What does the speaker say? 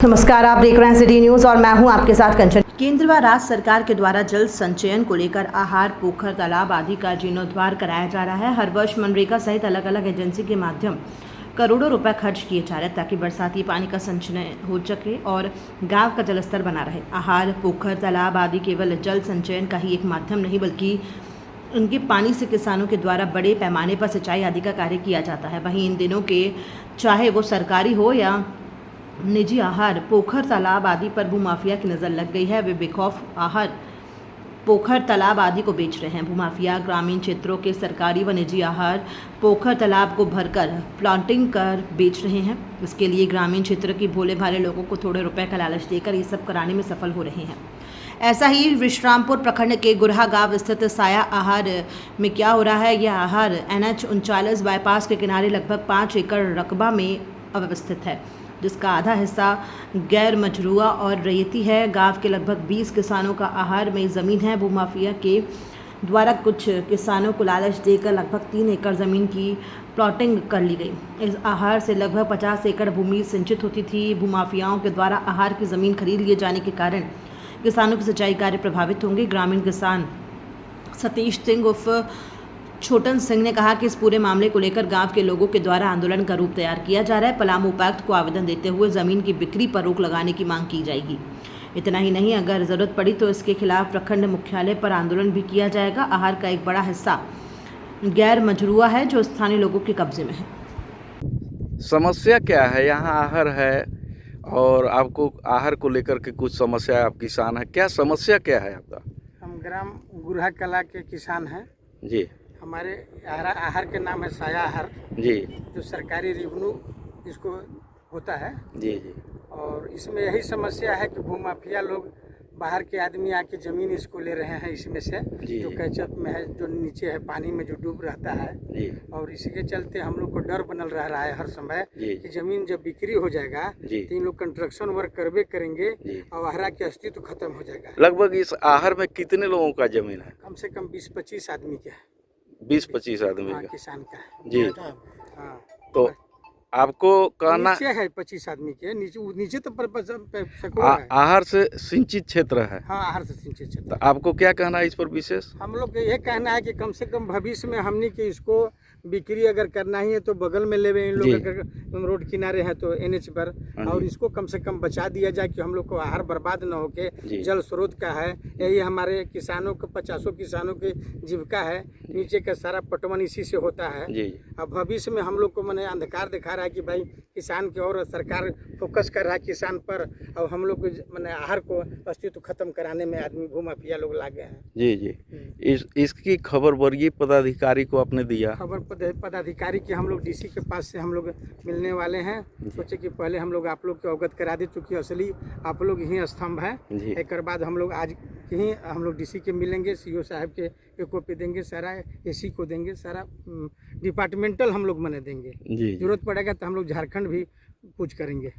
नमस्कार, आप देख रहे हैं सिटी न्यूज और मैं हूं आपके साथ कंचन। केंद्र व राज्य सरकार के द्वारा जल संचयन को लेकर आहार, पोखर, तालाब आदि का जीर्णोद्धार कराया जा रहा है। हर वर्ष मनरेगा सहित अलग अलग एजेंसी के माध्यम करोड़ों रुपए खर्च किए जा रहे हैं ताकि बरसाती पानी का संचय हो सके और गांव का जलस्तर बना रहे। आहार, पोखर, तालाब आदि केवल जल संचयन का ही एक माध्यम नहीं बल्कि उनके पानी से किसानों के द्वारा बड़े पैमाने पर सिंचाई आदि का कार्य किया जाता है। वहीं इन दिनों के चाहे वो सरकारी हो या निजी आहार, पोखर, तालाब आदि पर भूमाफिया की नज़र लग गई है। वे बेखौफ आहार, पोखर, तालाब आदि को बेच रहे हैं। भूमाफिया ग्रामीण क्षेत्रों के सरकारी व निजी आहार, पोखर, तालाब को भरकर प्लांटिंग कर बेच रहे हैं। इसके लिए ग्रामीण क्षेत्र के भोले भाले लोगों को थोड़े रुपए का लालच देकर ये सब कराने में सफल हो रहे हैं। ऐसा ही विश्रामपुर प्रखंड के गुरहा गांव स्थित साया आहार में क्या हो रहा है। यह आहार NH 39 बाईपास के किनारे लगभग 5 एकड़ रकबा में अवस्थित है, जिसका आधा हिस्सा गैर मजरूआ और रैयती है। गांव के लगभग 20 किसानों का आहार में ज़मीन है। भूमाफिया के द्वारा कुछ किसानों को लालच देकर लगभग 3 एकड़ ज़मीन की प्लॉटिंग कर ली गई। इस आहार से लगभग 50 एकड़ भूमि सिंचित होती थी। भूमाफियाओं के द्वारा आहार की ज़मीन खरीद लिए जाने के कारण किसानों के सिंचाई कार्य प्रभावित होंगे। ग्रामीण किसान सतीश सिंह उर्फ छोटन सिंह ने कहा कि इस पूरे मामले को लेकर गांव के लोगों के द्वारा आंदोलन का रूप तैयार किया जा रहा है। पलामू उपायुक्त को आवेदन देते हुए जमीन की बिक्री पर रोक लगाने की मांग की जाएगी। इतना ही नहीं, अगर जरूरत पड़ी तो इसके खिलाफ प्रखंड मुख्यालय पर आंदोलन भी किया जाएगा। आहार का एक बड़ा हिस्सा गैर मजरूआ है जो स्थानीय लोगों के कब्जे में है। समस्या क्या है? यहाँ आहार है और आपको आहार को लेकर के कुछ समस्या, आप किसान है, क्या समस्या क्या है आपका? हम ग्राम गुरहा कला के किसान हैं जी। हमारे आहार के नाम है साया आहार जी। जो सरकारी रेवेन्यू इसको होता है जी जी। और इसमें यही समस्या है कि भूमाफिया लोग बाहर के आदमी आके ज़मीन इसको ले रहे हैं इसमें से, जो कैचअप में है, जो नीचे है पानी में जो डूब रहता है जी। और इसी के चलते हम लोग को डर बनल रहा है हर समय जी। कि ज़मीन जब बिक्री हो जाएगा तो इन लोग कंस्ट्रक्शन वर्क करवे करेंगे और आहार के अस्तित्व खत्म हो जाएगा। लगभग इस आहार में कितने लोगों का जमीन है? कम से कम 20-25 आदमी का है। 20-25 आदमी हाँ, का किसान का है। जी। हाँ, तो आपको कहना नीचे है 25 आदमी के नीचे तो सकवा है। आहार से सिंचित क्षेत्र है। हाँ, आहार से सिंचित क्षेत्र। तो आपको क्या कहना है इस पर विशेष? हम लोग का ये कहना है कि कम से कम भविष्य में हमने कि इसको बिक्री अगर करना ही है तो बगल में ले इन लोग, अगर रोड किनारे है तो NH पर, और इसको कम से कम बचा दिया जाए कि हम लोग को आहार बर्बाद न होके जल स्रोत का है। यही हमारे किसानों को 50 किसानों की जीविका है। नीचे का सारा पटवन इसी से होता है। अब भविष्य में हम लोग को मैंने अंधकार दिखा रहा है कि भाई किसान की और सरकार फोकस कर रहा है किसान पर, और हम लोग मैंने आहार को अस्तित्व खत्म कराने में आदमी भूमाफिया लोग लागे हैं। जी जी। इसकी खबर वर्गीय पदाधिकारी को आपने दिया? खबर पदाधिकारी की हम लोग DC के पास से हम लोग मिलने वाले हैं। सोचे कि पहले हम लोग आप लोग को अवगत करा दे, चूँकि असली आप लोग ही स्तंभ है। एक बाद हम लोग आज ही हम लोग DC के मिलेंगे, CO साहब के एक कॉपी देंगे, सारा AC को देंगे, सारा डिपार्टमेंटल हम लोग मने देंगे। जरूरत पड़ेगा तो हम लोग झारखंड भी पूछ करेंगे।